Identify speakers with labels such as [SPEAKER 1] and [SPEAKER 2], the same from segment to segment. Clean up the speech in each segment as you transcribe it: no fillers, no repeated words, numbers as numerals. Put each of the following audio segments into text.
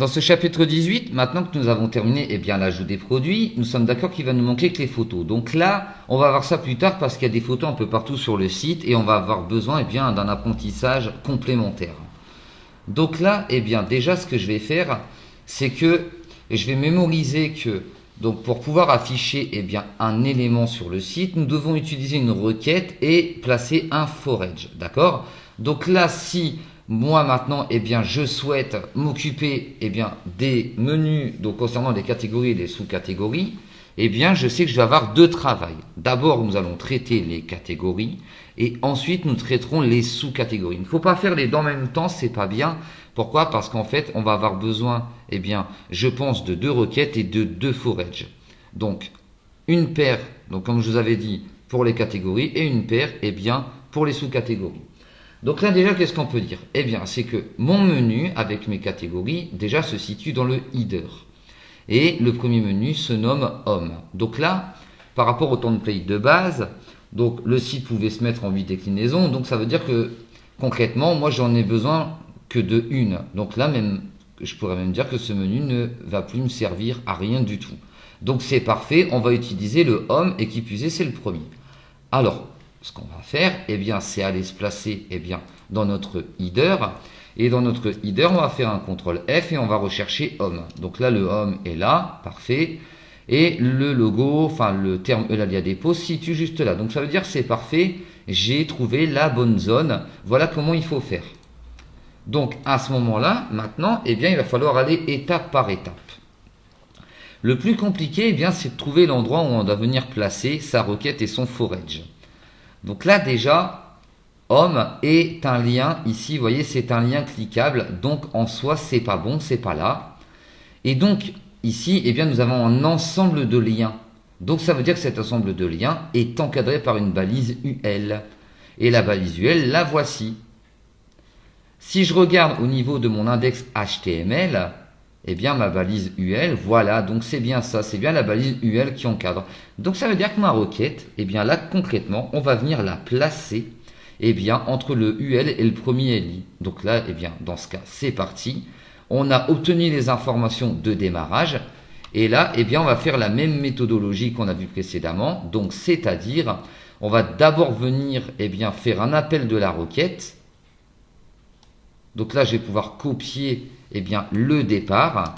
[SPEAKER 1] Dans ce chapitre 18, maintenant que nous avons terminé l'ajout des produits, nous sommes d'accord qu'il va nous manquer que les photos. Donc là, on va voir ça plus tard parce qu'il y a des photos un peu partout sur le site et on va avoir besoin d'un apprentissage complémentaire. Donc là, déjà ce que je vais faire, c'est que je vais mémoriser que donc pour pouvoir afficher un élément sur le site, nous devons utiliser une requête et placer un forage, d'accord? Donc là, si moi maintenant, je souhaite m'occuper des menus donc concernant les catégories et les sous-catégories, je sais que je vais avoir deux travails. D'abord, nous allons traiter les catégories et ensuite nous traiterons les sous-catégories. Il ne faut pas faire les deux en même temps, c'est pas bien. Pourquoi? Parce qu'en fait, on va avoir besoin, je pense, de deux requêtes et de deux forages. Donc, une paire, donc comme je vous avais dit, pour les catégories et une paire, pour les sous-catégories. Donc là déjà, qu'est-ce qu'on peut dire? C'est que mon menu avec mes catégories déjà se situe dans le header. Et le premier menu se nomme Home. Donc là, par rapport au template de base, donc le site pouvait se mettre en 8 déclinaisons. Donc ça veut dire que concrètement, moi j'en ai besoin que de une. Donc là même, je pourrais même dire que ce menu ne va plus me servir à rien du tout. Donc c'est parfait, on va utiliser le Home et qui plus est, c'est le premier. Alors, ce qu'on va faire, c'est aller se placer dans notre header. Et dans notre header, on va faire un CTRL F et on va rechercher Home. Donc là, le Home est là, parfait. Et le logo, enfin le terme Eulalia Dépôt se situe juste là. Donc ça veut dire que c'est parfait, j'ai trouvé la bonne zone. Voilà comment il faut faire. Donc à ce moment-là, maintenant, il va falloir aller étape par étape. Le plus compliqué, c'est de trouver l'endroit où on va venir placer sa requête et son forage. Donc là déjà, Home est un lien, ici vous voyez c'est un lien cliquable, donc en soi c'est pas bon, c'est pas là. Et donc ici, nous avons un ensemble de liens. Donc ça veut dire que cet ensemble de liens est encadré par une balise UL. Et la balise UL, la voici. Si je regarde au niveau de mon index HTML, ma balise UL, voilà, donc c'est bien ça, c'est bien la balise UL qui encadre. Donc ça veut dire que ma requête, là concrètement, on va venir la placer entre le UL et le premier LI. Donc là, dans ce cas, c'est parti. On a obtenu les informations de démarrage. Et là, on va faire la même méthodologie qu'on a vu précédemment. Donc, c'est-à-dire, on va d'abord venir faire un appel de la requête. Donc là, je vais pouvoir copier le départ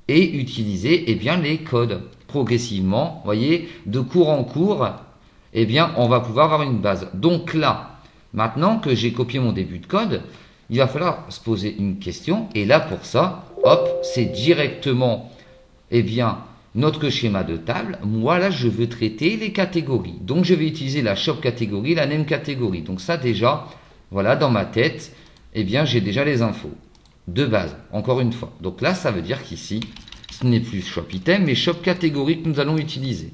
[SPEAKER 1] et utiliser les codes. Progressivement, vous voyez, de cours en cours, on va pouvoir avoir une base. Donc là, maintenant que j'ai copié mon début de code, il va falloir se poser une question. Et là, pour ça, hop, c'est directement notre schéma de table. Moi, là, je veux traiter les catégories. Donc, je vais utiliser la shop catégorie, la name catégorie. Donc ça, déjà, voilà, dans ma tête, j'ai déjà les infos de base, encore une fois. Donc là, ça veut dire qu'ici, ce n'est plus shop item, mais shop catégorie que nous allons utiliser.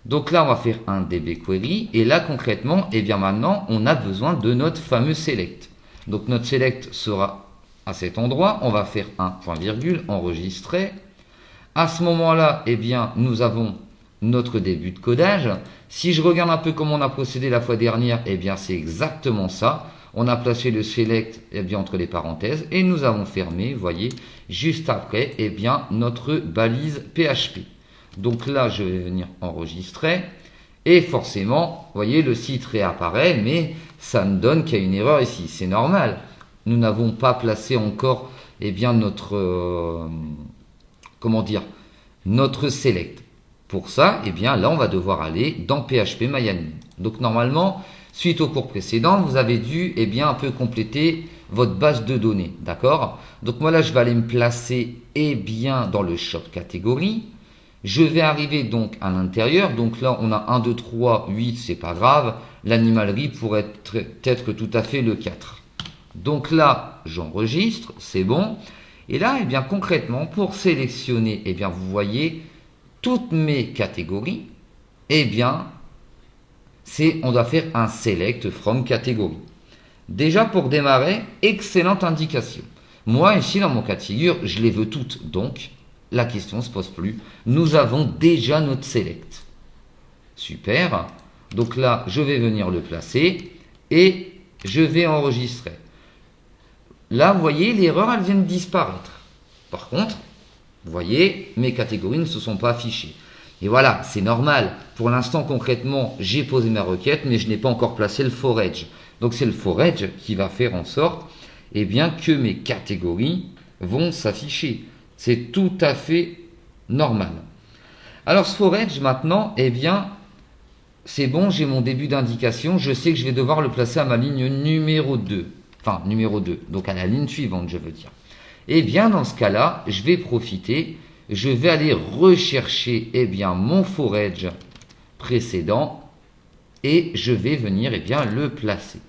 [SPEAKER 1] Donc là, on va faire un DB query. Et là, concrètement, maintenant, on a besoin de notre fameux select. Donc notre select sera à cet endroit. On va faire un point virgule, enregistrer. À ce moment-là, nous avons notre début de codage. Si je regarde un peu comment on a procédé la fois dernière, c'est exactement ça. On a placé le select entre les parenthèses et nous avons fermé, vous voyez, juste après, notre balise PHP. Donc là, je vais venir enregistrer et forcément, vous voyez, le site réapparaît, mais ça me donne qu'il y a une erreur ici. C'est normal. Nous n'avons pas placé encore notre notre select. Pour ça, là, on va devoir aller dans PHP MyAdmin. Donc normalement, suite au cours précédent, vous avez dû un peu compléter votre base de données, d'accord? Donc moi là, je vais aller me placer dans le shop catégorie. Je vais arriver donc à l'intérieur. Donc là, on a 1, 2, 3, 8, c'est pas grave. L'animalerie pourrait être tout à fait le 4. Donc là, j'enregistre, c'est bon. Et là, concrètement, pour sélectionner, vous voyez, toutes mes catégories, on doit faire un select from catégorie. Déjà, pour démarrer, excellente indication. Moi, ici, dans mon cas de figure, je les veux toutes. Donc, la question ne se pose plus. Nous avons déjà notre select. Super. Donc là, je vais venir le placer et je vais enregistrer. Là, vous voyez, l'erreur, elle vient de disparaître. Par contre, vous voyez, mes catégories ne se sont pas affichées. Et voilà, c'est normal. Pour l'instant, concrètement, j'ai posé ma requête, mais je n'ai pas encore placé le forage. Donc c'est le forage qui va faire en sorte eh bien, que mes catégories vont s'afficher. C'est tout à fait normal. Alors ce forage maintenant, eh bien, c'est bon, j'ai mon début d'indication. Je sais que je vais devoir le placer à ma ligne numéro 2. Enfin, numéro 2, donc à la ligne suivante, je veux dire. Eh bien, dans ce cas-là, je vais profiter, je vais aller rechercher eh bien, mon forage précédent et je vais venir eh bien, le placer.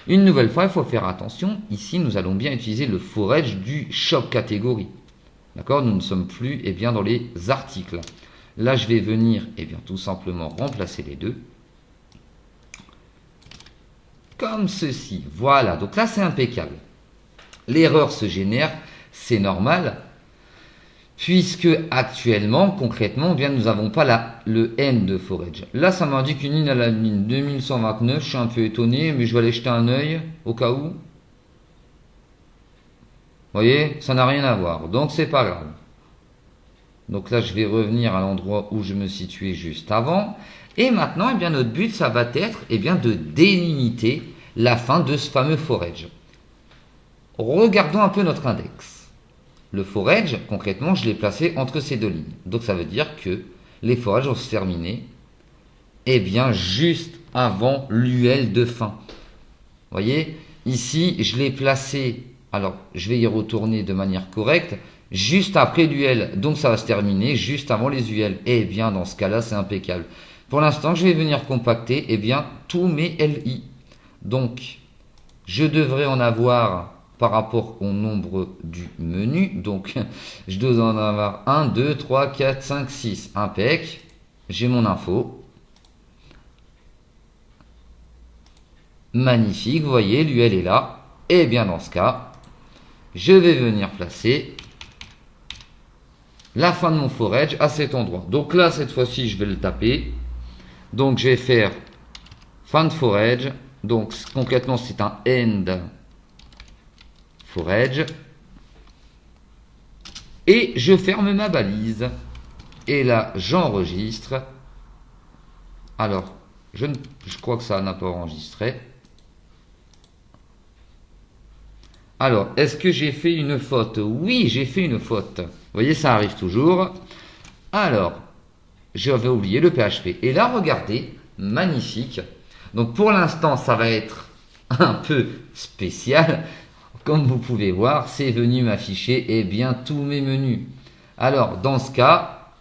[SPEAKER 1] Une nouvelle fois, il faut faire attention. Ici, nous allons bien utiliser le forage du shop catégorie. D'accord? Nous ne sommes plus eh bien, dans les articles. Là, je vais venir eh bien, tout simplement remplacer les deux. Comme ceci. Voilà. Donc là, c'est impeccable. L'erreur se génère. C'est normal, puisque actuellement, concrètement, eh bien, nous n'avons pas le N de forage. Là, ça m'indique une ligne à la ligne 2129. Je suis un peu étonné, mais je vais aller jeter un œil au cas où. Vous voyez, ça n'a rien à voir, donc c'est pas grave. Donc là, je vais revenir à l'endroit où je me situais juste avant. Et maintenant, eh bien, notre but, ça va être eh bien, de délimiter la fin de ce fameux forage. Regardons un peu notre index. Le forage, concrètement, je l'ai placé entre ces deux lignes. Donc ça veut dire que les forages vont se terminer eh bien, juste avant l'UL de fin. Vous voyez, ici, je l'ai placé, alors je vais y retourner de manière correcte, juste après l'UL. Donc ça va se terminer juste avant les UL. Eh bien, dans ce cas-là, c'est impeccable. Pour l'instant, je vais venir compacter eh bien, tous mes LI. Donc, je devrais en avoir par rapport au nombre du menu. Donc, je dois en avoir 1, 2, 3, 4, 5, 6. Impec. J'ai mon info. Magnifique. Vous voyez, l'UL est là. Et bien, dans ce cas, je vais venir placer la fin de mon forage à cet endroit. Donc là, cette fois-ci, je vais le taper. Donc, je vais faire fin de forage. Donc, concrètement, c'est un end forage. Et je ferme ma balise. Et là, j'enregistre. Alors, je crois que ça n'a pas enregistré. Alors, est-ce que j'ai fait une faute? Oui, j'ai fait une faute. Vous voyez, ça arrive toujours. Alors, j'avais oublié le PHP. Et là, regardez, magnifique. Donc, pour l'instant, ça va être un peu spécial. Comme vous pouvez voir, c'est venu m'afficher eh bien tous mes menus. Alors, dans ce cas,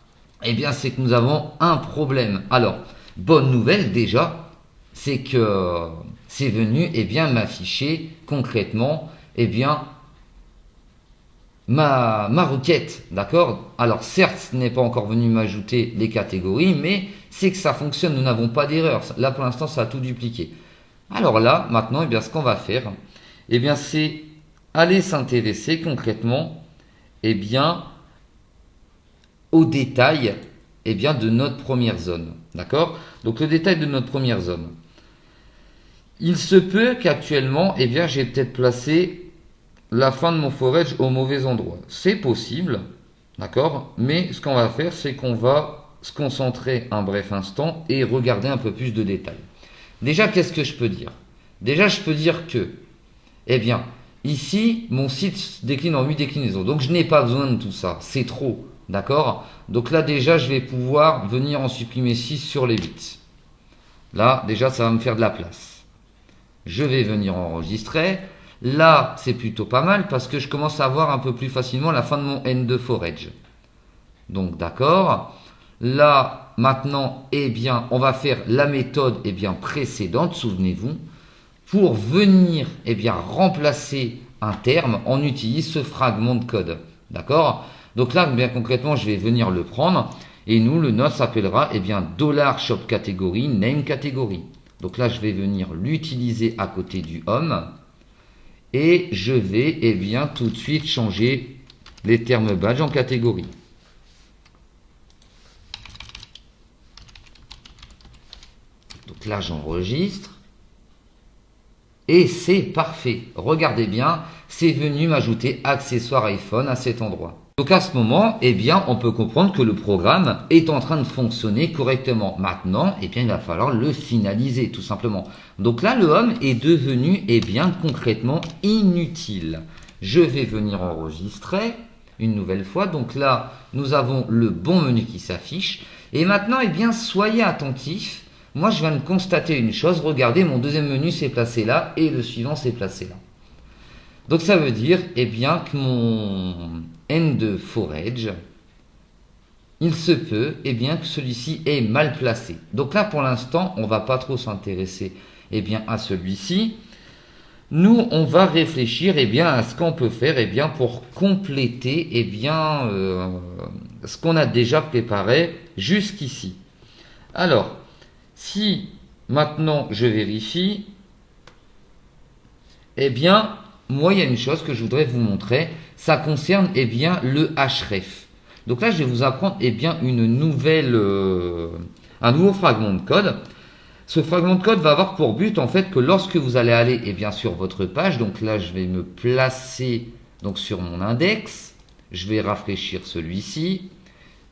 [SPEAKER 1] eh bien, c'est que nous avons un problème. Alors, bonne nouvelle déjà, c'est que c'est venu eh bien m'afficher concrètement eh bien ma requête, d'accord? Alors certes, ce n'est pas encore venu m'ajouter les catégories, mais c'est que ça fonctionne, nous n'avons pas d'erreur. Là pour l'instant, ça a tout dupliqué. Alors là, maintenant, eh bien, ce qu'on va faire, eh bien, c'est aller s'intéresser concrètement eh bien, au détail eh bien, de notre première zone. D'accord? Donc le détail de notre première zone. Il se peut qu'actuellement, eh bien, j'ai peut-être placé la fin de mon forage au mauvais endroit. C'est possible, d'accord? Mais ce qu'on va faire, c'est qu'on va se concentrer un bref instant et regarder un peu plus de détails. Déjà, qu'est-ce que je peux dire? Déjà, je peux dire que, eh bien, ici, mon site se décline en 8 déclinaisons. Donc, je n'ai pas besoin de tout ça. C'est trop, d'accord? Donc là, déjà, je vais pouvoir venir en supprimer 6 sur les 8. Là, déjà, ça va me faire de la place. Je vais venir enregistrer. Là, c'est plutôt pas mal parce que je commence à voir un peu plus facilement la fin de mon N de forage. Donc, d'accord. Là, maintenant, eh bien, on va faire la méthode eh bien, précédente, souvenez-vous. Pour venir eh bien, remplacer un terme, on utilise ce fragment de code. D'accord? Donc là, bien concrètement, je vais venir le prendre. Et nous, le node s'appellera eh bien, $shop category, name category. Donc là, je vais venir l'utiliser à côté du home. Et je vais eh bien, tout de suite changer les termes badge en catégorie. Donc là, j'enregistre. Et c'est parfait. Regardez bien, c'est venu m'ajouter accessoires iPhone à cet endroit. Donc à ce moment, eh bien, on peut comprendre que le programme est en train de fonctionner correctement. Maintenant, eh bien, il va falloir le finaliser, tout simplement. Donc là, le home est devenu, eh bien, concrètement inutile. Je vais venir enregistrer une nouvelle fois. Donc là, nous avons le bon menu qui s'affiche. Et maintenant, eh bien, soyez attentifs. Moi, je viens de constater une chose. Regardez, mon deuxième menu s'est placé là et le suivant s'est placé là. Donc ça veut dire, eh bien, que mon End Forage, il se peut, eh bien, que celui-ci est mal placé. Donc là, pour l'instant, on va pas trop s'intéresser, eh bien, à celui-ci. Nous, on va réfléchir, eh bien, à ce qu'on peut faire, eh bien, pour compléter, eh bien, ce qu'on a déjà préparé jusqu'ici. Alors, si maintenant je vérifie, eh bien, moi, il y a une chose que je voudrais vous montrer. Ça concerne, eh bien, le href. Donc là, je vais vous apprendre, eh bien, un nouveau fragment de code. Ce fragment de code va avoir pour but, en fait, que lorsque vous allez aller, eh bien, sur votre page, donc là, je vais me placer, donc, sur mon index. Je vais rafraîchir celui-ci.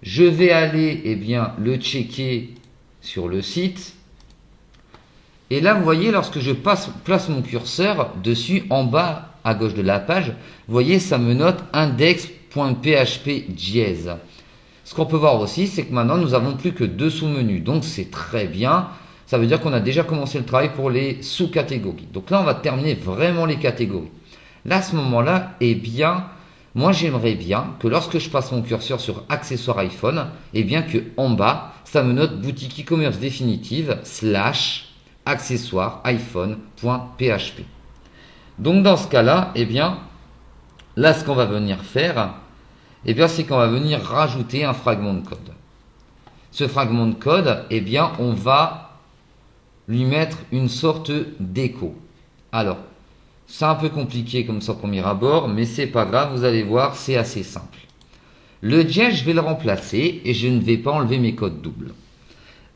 [SPEAKER 1] Je vais aller, eh bien, le checker sur le site. Et là, vous voyez, lorsque je place mon curseur dessus, en bas, à gauche de la page, vous voyez, ça me note index.php dièse. Ce qu'on peut voir aussi, c'est que maintenant, nous n'avons plus que 2 sous-menus. Donc, c'est très bien. Ça veut dire qu'on a déjà commencé le travail pour les sous-catégories. Donc là, on va terminer vraiment les catégories. Là, à ce moment-là, eh bien, moi, j'aimerais bien que lorsque je passe mon curseur sur accessoires iPhone, eh bien, que en bas, ça me note boutique e-commerce définitive / accessoires iPhone.php. Donc dans ce cas-là, eh bien, là ce qu'on va venir faire, eh bien, c'est qu'on va venir rajouter un fragment de code. Ce fragment de code, eh bien, on va lui mettre une sorte d'écho. Alors, c'est un peu compliqué comme ça au premier abord, mais c'est pas grave, vous allez voir, c'est assez simple. Le dièse, je vais le remplacer et je ne vais pas enlever mes codes doubles.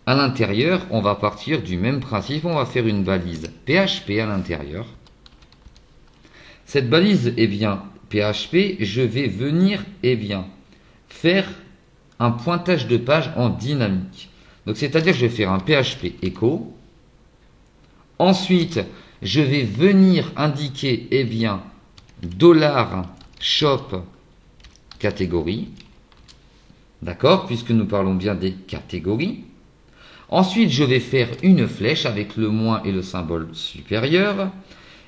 [SPEAKER 1] À l'intérieur, on va partir du même principe, on va faire une balise PHP à l'intérieur. Cette balise, eh bien, PHP, je vais venir, eh bien, faire un pointage de page en dynamique. Donc, c'est-à-dire que je vais faire un PHP echo. Ensuite, je vais venir indiquer, eh bien, $shop catégorie. D'accord, puisque nous parlons bien des catégories. Ensuite, je vais faire une flèche avec le moins et le symbole supérieur.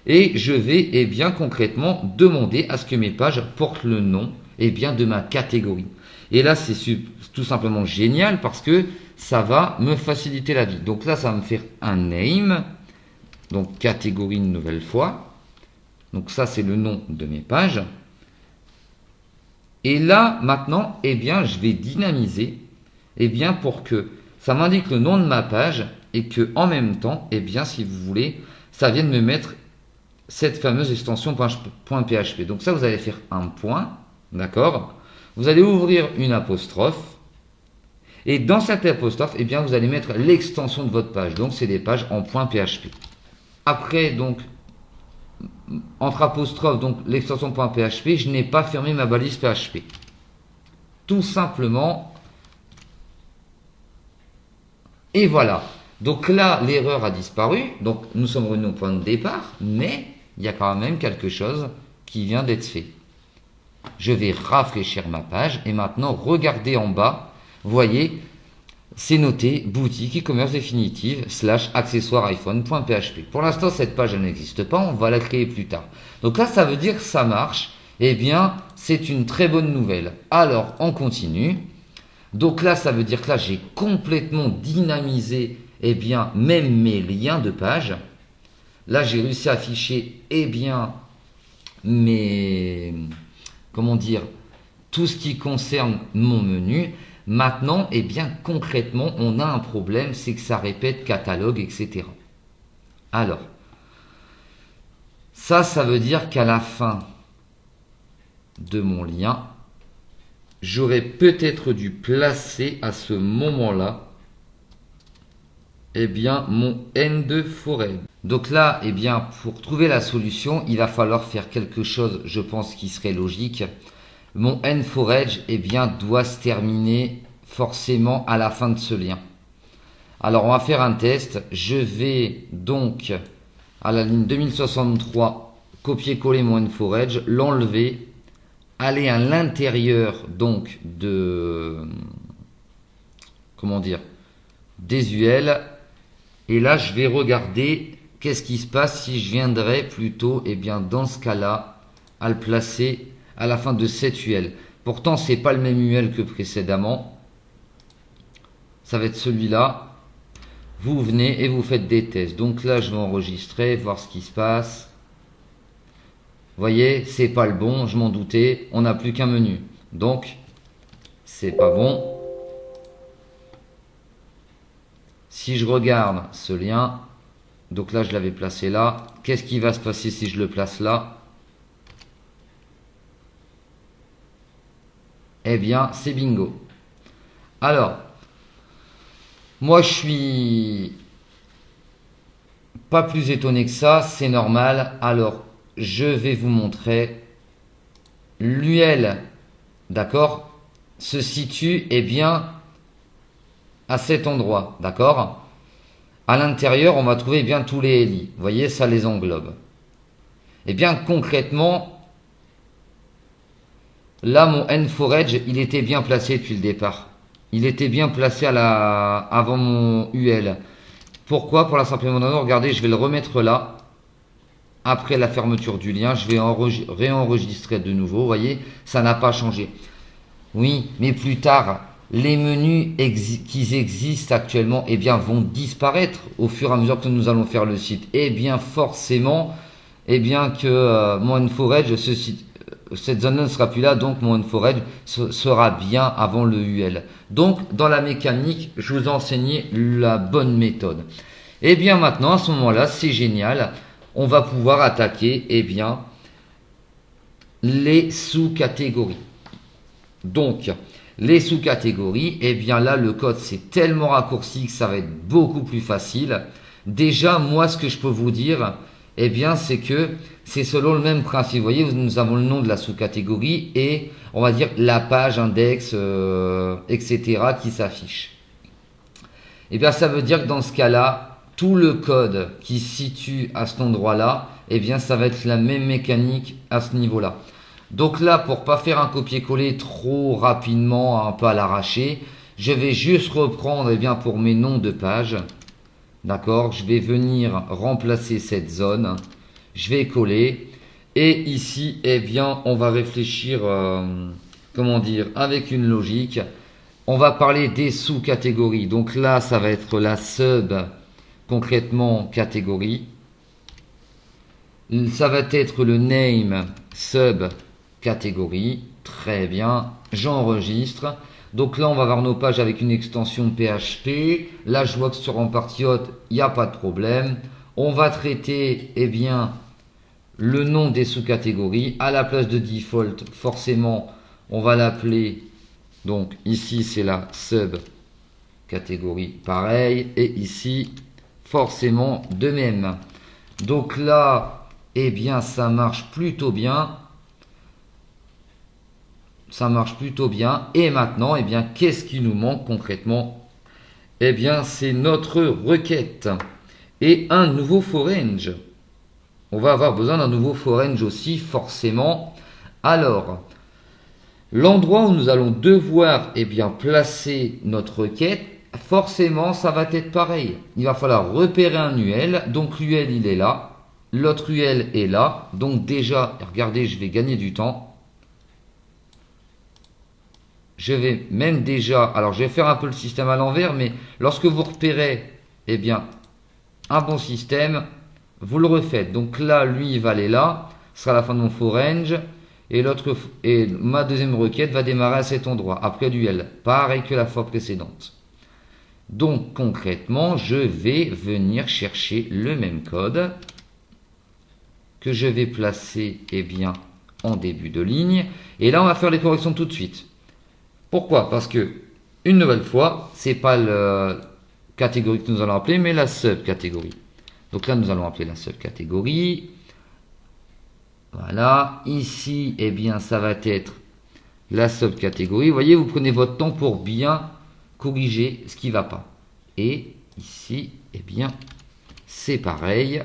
[SPEAKER 1] Et je vais, eh bien, concrètement demander à ce que mes pages portent le nom, eh bien, de ma catégorie. Et là, c'est tout simplement génial parce que ça va me faciliter la vie. Donc là, ça va me faire un name, donc catégorie une nouvelle fois. Donc ça, c'est le nom de mes pages. Et là, maintenant, eh bien, je vais dynamiser, eh bien, pour que ça m'indique le nom de ma page et que, en même temps, eh bien, si vous voulez, ça vienne me mettre cette fameuse extension .php. Donc ça, vous allez faire un point, d'accord? Vous allez ouvrir une apostrophe. Et dans cette apostrophe, eh bien, vous allez mettre l'extension de votre page. Donc, c'est des pages en .php. Après, donc, entre apostrophes, donc l'extension .php, je n'ai pas fermé ma balise PHP. Tout simplement. Et voilà. Donc là, l'erreur a disparu. Donc, nous sommes revenus au point de départ, mais il y a quand même quelque chose qui vient d'être fait. Je vais rafraîchir ma page et maintenant, regardez en bas. Vous voyez, c'est noté boutique e-commerce définitive / accessoires iPhone.php. Pour l'instant, cette page n'existe pas. On va la créer plus tard. Donc là, ça veut dire que ça marche. Eh bien, c'est une très bonne nouvelle. Alors, on continue. Donc là, ça veut dire que là, j'ai complètement dynamisé, eh bien, même mes liens de page. Là, j'ai réussi à afficher, eh bien, comment dire, tout ce qui concerne mon menu. Maintenant, eh bien, concrètement, on a un problème, c'est que ça répète catalogue, etc. Alors, ça veut dire qu'à la fin de mon lien, j'aurais peut-être dû placer à ce moment-là eh bien, mon end de forage. Donc là, eh bien, pour trouver la solution, il va falloir faire quelque chose, je pense, qui serait logique. Mon end forage, eh bien, doit se terminer forcément à la fin de ce lien. Alors, on va faire un test. Je vais donc à la ligne 2063 copier-coller mon end forage, l'enlever, aller à l'intérieur donc de, comment dire, des UL. Et là, je vais regarder qu'est-ce qui se passe si je viendrais plutôt, eh bien, dans ce cas-là, à le placer à la fin de cette UL. Pourtant, c'est pas le même UL que précédemment. Ça va être celui-là. Vous venez et vous faites des tests. Donc là, je vais enregistrer, voir ce qui se passe. Vous voyez, c'est pas le bon, je m'en doutais. On n'a plus qu'un menu. Donc, c'est pas bon. Si je regarde ce lien, donc là je l'avais placé là, qu'est-ce qui va se passer si je le place là? Eh bien, c'est bingo. Alors, moi je suis pas plus étonné que ça, c'est normal. Alors, je vais vous montrer l'UL, d'accord, se situe, eh bien, à cet endroit, d'accord. À l'intérieur, on va trouver bien tous les lits. Vous voyez, ça les englobe. Et bien concrètement, là, mon end forage, il était bien placé depuis le départ. Il était bien placé avant mon UL. Pourquoi? Pour la simple et bonne raison, regardez, je vais le remettre là. Après la fermeture du lien, je vais réenregistrer de nouveau. Vous voyez, ça n'a pas changé. Oui, mais plus tard, les menus qui existent actuellement, eh bien, vont disparaître au fur et à mesure que nous allons faire le site. Eh bien, forcément, eh bien que mon InfoRedge, cette zone-là ne sera plus là, donc mon InfoRedge sera bien avant le UL. Donc, dans la mécanique, je vous ai enseigné la bonne méthode. Eh bien, maintenant, à ce moment-là, c'est génial. On va pouvoir attaquer, eh bien, les sous-catégories. Donc, les sous-catégories, eh bien là, le code, c'est tellement raccourci que ça va être beaucoup plus facile. Déjà, moi, ce que je peux vous dire, eh bien, c'est que c'est selon le même principe. Vous voyez, nous avons le nom de la sous-catégorie et, on va dire, la page, index, etc. qui s'affiche. Eh bien, ça veut dire que dans ce cas-là, tout le code qui se situe à cet endroit-là, eh bien, ça va être la même mécanique à ce niveau-là. Donc là, pour pas faire un copier-coller trop rapidement, un peu à l'arraché, je vais juste reprendre, eh bien, pour mes noms de page. D'accord, je vais venir remplacer cette zone. Je vais coller. Et ici, eh bien, on va réfléchir, comment dire, avec une logique. On va parler des sous-catégories. Donc là, ça va être la sub, concrètement, catégorie. Ça va être le name sub catégorie. Très bien, j'enregistre. Donc là, on va voir nos pages avec une extension PHP. Là, je vois que sur en partie haute, il n'y a pas de problème. On va traiter, eh bien, le nom des sous-catégories. À la place de default, forcément, on va l'appeler. Donc ici, c'est la sub-catégorie, pareil. Et ici, forcément, de même. Donc là, eh bien, ça marche plutôt bien. Ça marche plutôt bien. Et maintenant, eh bien, qu'est-ce qui nous manque concrètement? Eh bien, c'est notre requête et un nouveau forange. On va avoir besoin d'un nouveau forange aussi, forcément. Alors, l'endroit où nous allons devoir, eh bien, placer notre requête, forcément, ça va être pareil. Il va falloir repérer un UL. Donc, l'UL, il est là. L'autre UL est là. Donc, déjà, regardez, je vais gagner du temps. Je vais même déjà, alors je vais faire un peu le système à l'envers, mais lorsque vous repérez, eh bien, un bon système, vous le refaites. Donc là, lui, il va aller là, ce sera la fin de mon forange, et ma deuxième requête va démarrer à cet endroit, après l'UL, pareil que la fois précédente. Donc concrètement, je vais venir chercher le même code que je vais placer, eh bien, en début de ligne, et là, on va faire les corrections tout de suite. Pourquoi? Parce que, une nouvelle fois, c'est pas catégorie que nous allons appeler, mais la subcatégorie. Donc là, nous allons appeler la subcatégorie. Voilà. Ici, eh bien, ça va être la subcatégorie. Vous voyez, vous prenez votre temps pour bien corriger ce qui ne va pas. Et ici, eh bien, c'est pareil.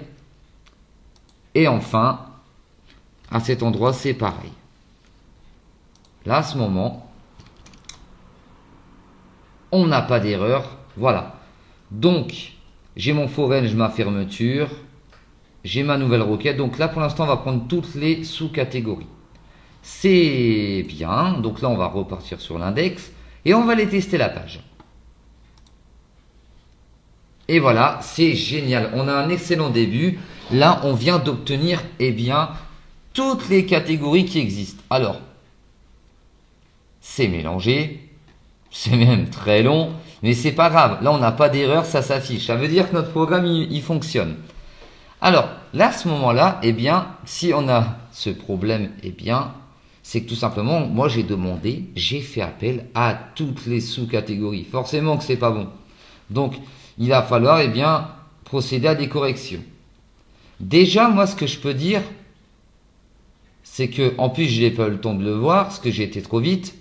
[SPEAKER 1] Et enfin, à cet endroit, c'est pareil. Là, à ce moment, on n'a pas d'erreur. Voilà. Donc, j'ai mon for range, ma fermeture. J'ai ma nouvelle requête. Donc là, pour l'instant, on va prendre toutes les sous-catégories. C'est bien. Donc là, on va repartir sur l'index. Et on va aller tester la page. Et voilà, c'est génial. On a un excellent début. Là, on vient d'obtenir, eh bien, toutes les catégories qui existent. Alors, c'est mélangé. C'est même très long. Mais c'est pas grave. Là, on n'a pas d'erreur, ça s'affiche. Ça veut dire que notre programme, il fonctionne. Alors, là, à ce moment-là, eh bien, si on a ce problème, eh bien, c'est que tout simplement, moi, j'ai fait appel à toutes les sous-catégories. Forcément que c'est pas bon. Donc, il va falloir, eh bien, procéder à des corrections. Déjà, moi, ce que je peux dire, c'est que, en plus, je n'ai pas eu le temps de le voir, parce que j'ai été trop vite.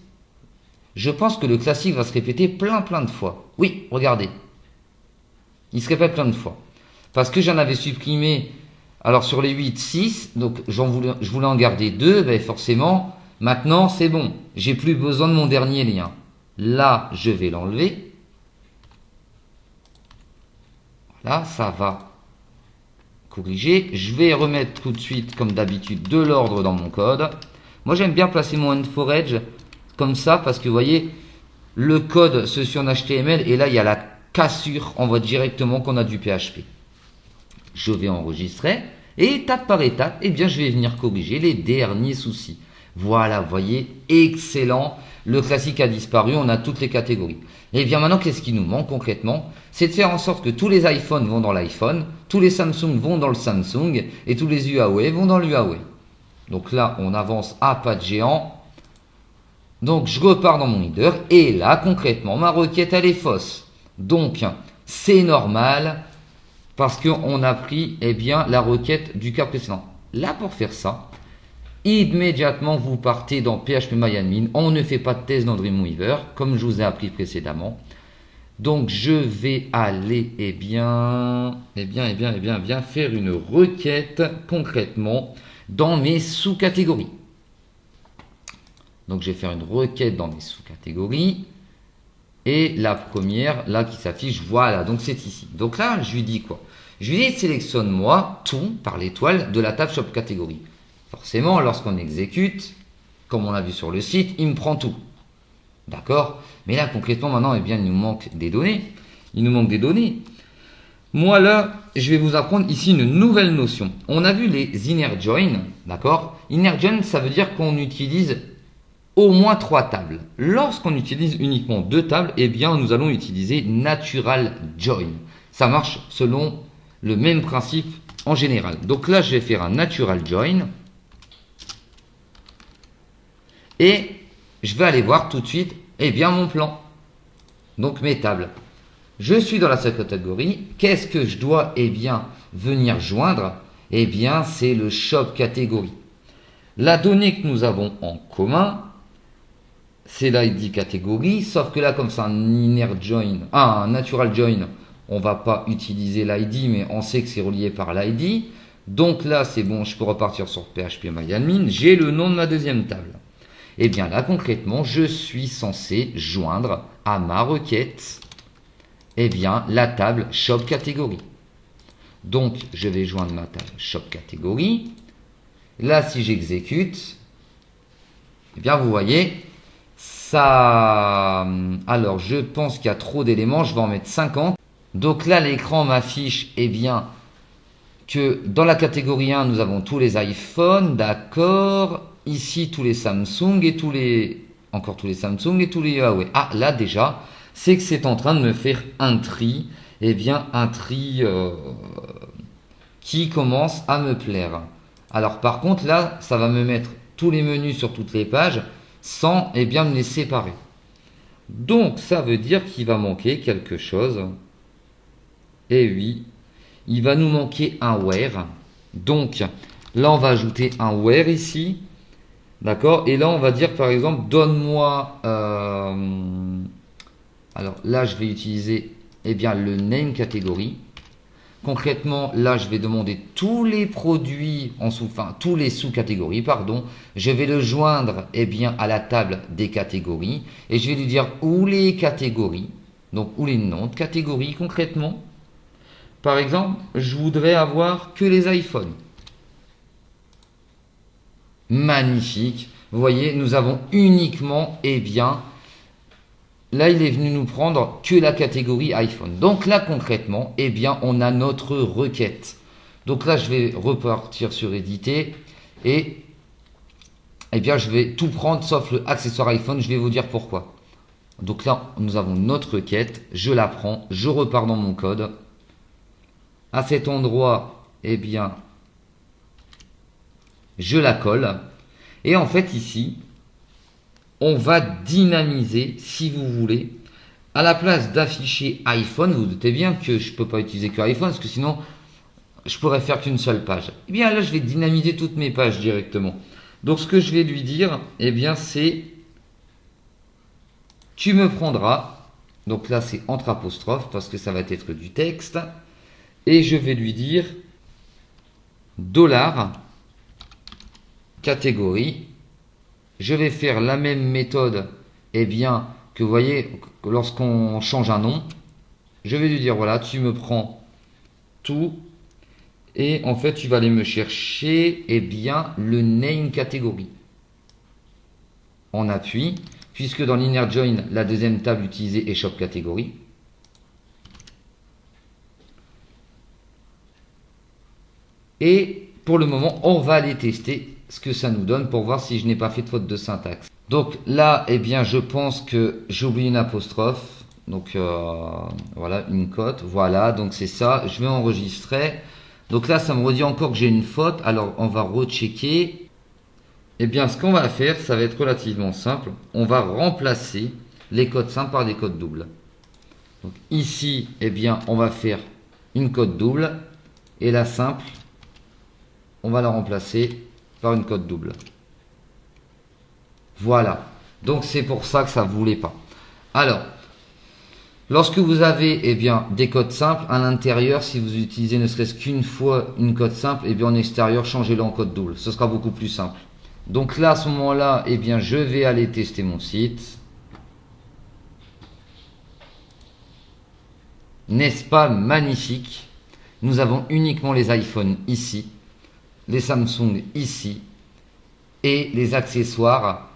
[SPEAKER 1] Je pense que le classique va se répéter plein de fois. Oui, regardez. Il se répète plein de fois. Parce que j'en avais supprimé, alors sur les 8, 6, donc je voulais en garder 2, ben forcément, maintenant c'est bon. J'ai plus besoin de mon dernier lien. Là, je vais l'enlever. Voilà, ça va corriger. Je vais remettre tout de suite, comme d'habitude, de l'ordre dans mon code. Moi, j'aime bien placer mon end4edge comme ça, parce que vous voyez, le code se suit en HTML, et là, il y a la cassure, on voit directement qu'on a du PHP. Je vais enregistrer, et étape par étape, eh bien, je vais venir corriger les derniers soucis. Voilà, vous voyez, excellent. Le classique a disparu, on a toutes les catégories. Et bien maintenant, qu'est-ce qui nous manque concrètement? C'est de faire en sorte que tous les iPhones vont dans l'iPhone, tous les Samsung vont dans le Samsung, et tous les Huawei vont dans l'Huawei. Donc là, on avance à pas de géant. Donc je repars dans mon header, et là, concrètement, ma requête, elle est fausse. Donc, c'est normal, parce qu'on a pris, eh bien, la requête du cas précédent. Là, pour faire ça, immédiatement, vous partez dans PHPMyAdmin. On ne fait pas de test dans Dreamweaver, comme je vous ai appris précédemment. Donc, je vais aller, faire une requête, concrètement, dans mes sous-catégories. Donc, je vais faire une requête dans mes sous-catégories. Et la première, là, qui s'affiche, voilà, donc c'est ici. Donc là, je lui dis quoi? Je lui dis, sélectionne-moi tout par l'étoile de la table Shop Catégorie. Forcément, lorsqu'on exécute, comme on l'a vu sur le site, il me prend tout. D'accord? Mais là, concrètement, maintenant, eh bien, il nous manque des données. Il nous manque des données. Moi, là, je vais vous apprendre ici une nouvelle notion. On a vu les inner join, d'accord? Inner join, ça veut dire qu'on utilise au moins 3 tables. Lorsqu'on utilise uniquement 2 tables, eh bien, nous allons utiliser natural join. Ça marche selon le même principe en général. Donc là, je vais faire un natural join. Et je vais aller voir tout de suite, eh bien, mon plan. Donc, mes tables. Je suis dans la sous-catégorie. Qu'est-ce que je dois, eh bien, venir joindre? Eh bien, c'est le shop catégorie. La donnée que nous avons en commun, c'est l'ID catégorie, sauf que là, comme c'est un inner join, un natural join, on va pas utiliser l'ID, mais on sait que c'est relié par l'ID. Donc là, c'est bon, je peux repartir sur PHPMyAdmin. J'ai le nom de ma deuxième table. Et bien là, concrètement, je suis censé joindre à ma requête, eh bien, la table shop catégorie. Donc, je vais joindre ma table shop catégorie. Là, si j'exécute, eh bien, vous voyez, ça, alors je pense qu'il y a trop d'éléments, je vais en mettre 50. Donc là, l'écran m'affiche, eh bien, que dans la catégorie 1, nous avons tous les iPhones, d'accord. Ici, tous les Samsung et encore tous les Samsung et tous les Huawei. Ah, là déjà, c'est que c'est en train de me faire un tri, eh bien, un tri qui commence à me plaire. Alors par contre, là, ça va me mettre tous les menus sur toutes les pages, sans, eh bien, me les séparer. Donc, ça veut dire qu'il va manquer quelque chose. Et oui, il va nous manquer un where. Donc, là, on va ajouter un where ici. D'accord? Et là, on va dire, par exemple, donne-moi... alors, là, je vais utiliser, eh bien, le name catégorie. Concrètement, là, je vais demander tous les produits enfin, tous les sous-catégories, pardon. Je vais le joindre, eh bien, à la table des catégories. Et je vais lui dire où les catégories, donc où les noms de catégories, concrètement. Par exemple, je voudrais avoir que les iPhones. Magnifique. Vous voyez, nous avons uniquement, eh bien, là, il est venu nous prendre que la catégorie iPhone. Donc là, concrètement, eh bien, on a notre requête. Donc là, je vais repartir sur éditer et eh bien, je vais tout prendre sauf le accessoire iPhone. Je vais vous dire pourquoi. Donc là, nous avons notre requête. Je la prends, je repars dans mon code. À cet endroit, eh bien, je la colle. Et en fait, ici, on va dynamiser, si vous voulez, à la place d'afficher iPhone, vous, vous doutez bien que je ne peux pas utiliser que iPhone, parce que sinon, je pourrais faire qu'une seule page. Eh bien là, je vais dynamiser toutes mes pages directement. Donc ce que je vais lui dire, eh bien c'est, tu me prendras, donc là c'est entre apostrophes, parce que ça va être du texte, et je vais lui dire, $ catégorie. Je vais faire la même méthode, eh bien, que vous voyez, lorsqu'on change un nom, je vais lui dire, voilà, tu me prends tout, et en fait, tu vas aller me chercher, eh bien, le name catégorie. On appuie, puisque dans l'inner join, la deuxième table utilisée est shop catégorie. Et pour le moment, on va aller tester ce que ça nous donne pour voir si je n'ai pas fait de faute de syntaxe. Donc là, eh bien, je pense que j'ai oublié une apostrophe. Donc voilà, une cote. Voilà, donc c'est ça. Je vais enregistrer. Donc là, ça me redit encore que j'ai une faute. Alors, on va rechecker. Eh bien, ce qu'on va faire, ça va être relativement simple. On va remplacer les codes simples par des codes doubles. Donc ici, eh bien, on va faire une cote double. Et la simple, on va la remplacer par une cote double. Voilà. Donc c'est pour ça que ça ne voulait pas. Alors, lorsque vous avez eh bien, des codes simples, à l'intérieur, si vous utilisez ne serait-ce qu'une fois une code simple, eh bien, en extérieur, changez-le en code double. Ce sera beaucoup plus simple. Donc là, à ce moment-là, eh bien, je vais aller tester mon site. N'est-ce pas magnifique? Nous avons uniquement les iPhones ici, les Samsung ici, et les accessoires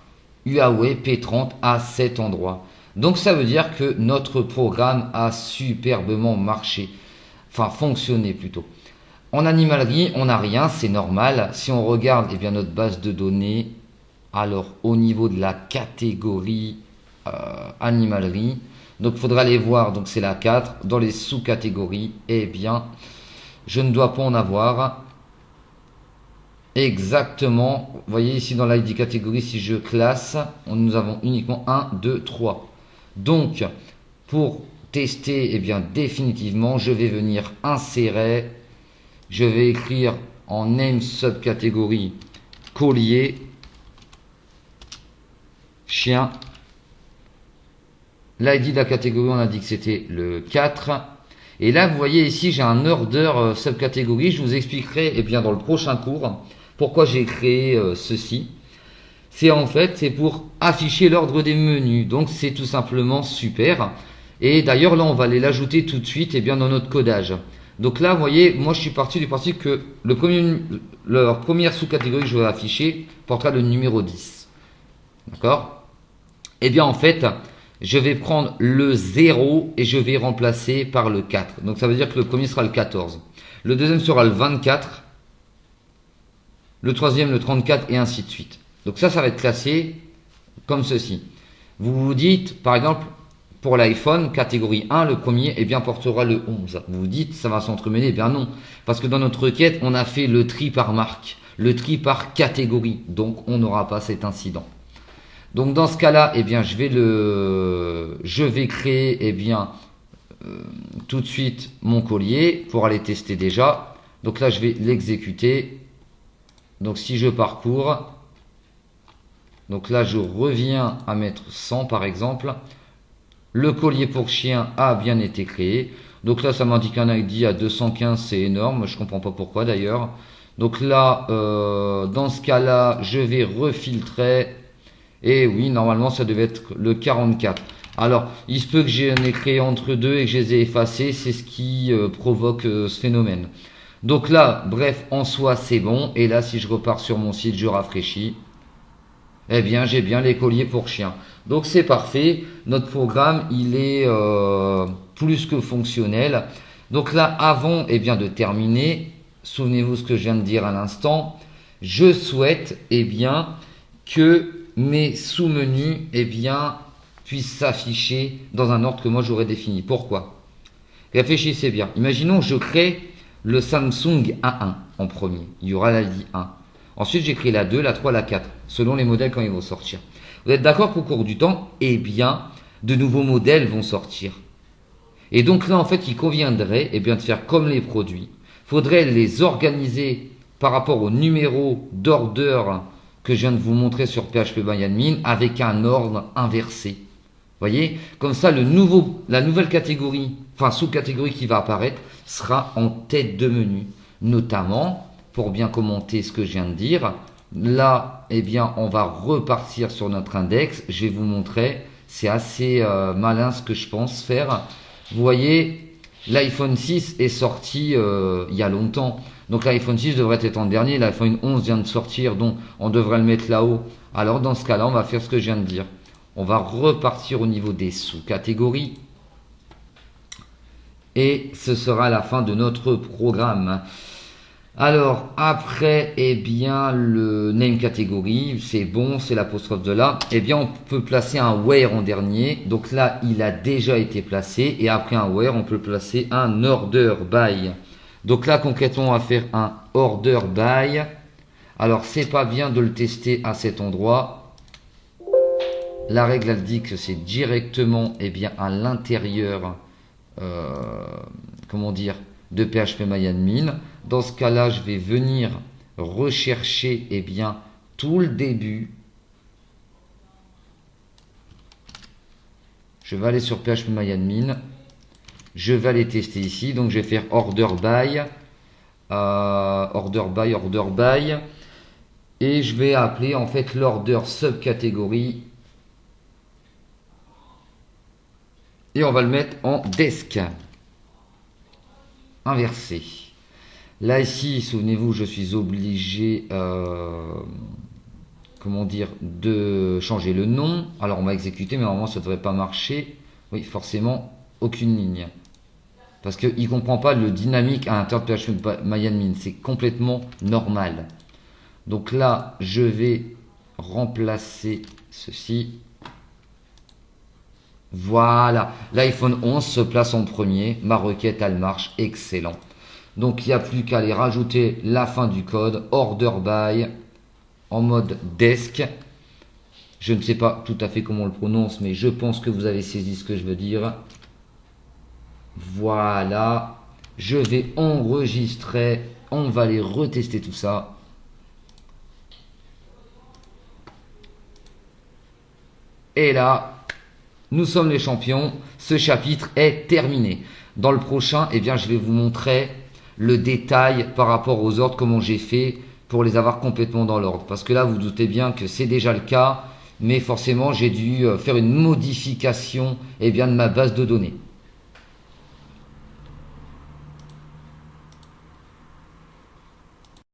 [SPEAKER 1] Huawei P30 à cet endroit. Donc ça veut dire que notre programme a superbement marché, enfin fonctionné plutôt. En animalerie, on n'a rien, c'est normal. Si on regarde eh bien, notre base de données, alors au niveau de la catégorie animalerie, donc il faudra aller voir, donc c'est la 4, dans les sous-catégories, eh bien, je ne dois pas en avoir. Exactement, vous voyez ici dans l'ID catégorie, si je classe, nous avons uniquement 1, 2, 3. Donc, pour tester, eh bien, définitivement, je vais venir insérer, je vais écrire en name subcatégorie collier, chien. L'ID de la catégorie, on a dit que c'était le 4. Et là, vous voyez ici, j'ai un order subcatégorie. Je vous expliquerai eh bien, dans le prochain cours pourquoi j'ai créé ceci. C'est pour afficher l'ordre des menus. Donc, c'est tout simplement super. Et d'ailleurs, là, on va aller l'ajouter tout de suite eh bien, dans notre codage. Donc là, vous voyez, moi, je suis parti du principe que leur première sous-catégorie que je vais afficher portera le numéro 10. D'accord? Eh bien, en fait, je vais prendre le 0 et je vais remplacer par le 4. Donc ça veut dire que le premier sera le 14. Le deuxième sera le 24. Le troisième, le 34 et ainsi de suite. Donc ça va être classé comme ceci. Vous vous dites, par exemple, pour l'iPhone, catégorie 1, le premier eh bien, portera le 11. Vous vous dites, ça va s'entremêler. Eh bien non, parce que dans notre requête, on a fait le tri par marque, le tri par catégorie. Donc on n'aura pas cet incident. Donc dans ce cas-là, eh bien, je vais créer eh bien, tout de suite mon collier pour aller tester déjà. Donc là, je vais l'exécuter. Donc si je parcours, donc là, je reviens à mettre 100 par exemple. Le collier pour chien a bien été créé. Donc là, ça m'indique un ID à 215, c'est énorme. Je comprends pas pourquoi d'ailleurs. Donc là, dans ce cas-là, je vais refiltrer. Et oui, normalement, ça devait être le 44. Alors, il se peut que j'en ai créé entre deux et que je les ai effacés. C'est ce qui provoque ce phénomène. Donc là, bref, en soi, c'est bon. Et là, si je repars sur mon site, je rafraîchis. Eh bien, j'ai bien les colliers pour chien. Donc, c'est parfait. Notre programme, il est plus que fonctionnel. Donc là, avant bien, de terminer, souvenez-vous ce que je viens de dire à l'instant. Je souhaite bien, que mes sous-menus puissent s'afficher dans un ordre que moi j'aurais défini. Pourquoi? Réfléchissez bien. Imaginons que je crée le Samsung A1 en premier. Il y aura la ligne 1. Ensuite, j'écris la 2, la 3, la 4, selon les modèles quand ils vont sortir. Vous êtes d'accord qu'au cours du temps, de nouveaux modèles vont sortir. Et donc là, en fait, il conviendrait de faire comme les produits. Il faudrait les organiser par rapport au numéro d'ordre que je viens de vous montrer sur PHPMyAdmin avec un ordre inversé. Voyez, comme ça, la nouvelle catégorie, sous-catégorie qui va apparaître, sera en tête de menu. Notamment, pour bien commenter ce que je viens de dire, là, on va repartir sur notre index. Je vais vous montrer, c'est assez malin ce que je pense faire. Vous voyez, l'iPhone 6 est sorti il y a longtemps. Donc l'iPhone 6 devrait être en dernier. L'iPhone 11 vient de sortir, donc on devrait le mettre là-haut. Alors dans ce cas-là, on va faire ce que je viens de dire. On va repartir au niveau des sous-catégories. Et ce sera la fin de notre programme. Alors, après, le name category, c'est bon, c'est l'apostrophe de là. On peut placer un where en dernier. Donc là, il a déjà été placé. Et après un where, on peut placer un order by. Donc là, concrètement, on va faire un order by. Alors, c'est pas bien de le tester à cet endroit. La règle, elle dit que c'est directement, à l'intérieur, de PHPMyAdmin. Dans ce cas-là, je vais venir rechercher, tout le début. Je vais aller sur PHPMyAdmin. Je vais aller tester ici. Donc, je vais faire order by. Order by. Et je vais appeler, l'order subcatégorie. Et on va le mettre en desk. Inversé. Là, ici, souvenez-vous, je suis obligé, de changer le nom. Alors, on va exécuter, mais normalement, ça ne devrait pas marcher. Oui, forcément, aucune ligne. Parce qu'il ne comprend pas le dynamique à l'intérieur de PHPMyAdmin. C'est complètement normal. Donc là, je vais remplacer ceci. Voilà, l'iPhone 11 se place en premier. Ma requête, elle marche, excellent. Donc, il n'y a plus qu'à aller rajouter la fin du code, order by, en mode desk. Je ne sais pas tout à fait comment on le prononce, mais je pense que vous avez saisi ce que je veux dire. Voilà, je vais enregistrer, on va aller retester tout ça. Et là, nous sommes les champions, ce chapitre est terminé. Dans le prochain, je vais vous montrer le détail par rapport aux ordres, comment j'ai fait pour les avoir complètement dans l'ordre. Parce que là, vous doutez bien que c'est déjà le cas, mais forcément, j'ai dû faire une modification de ma base de données.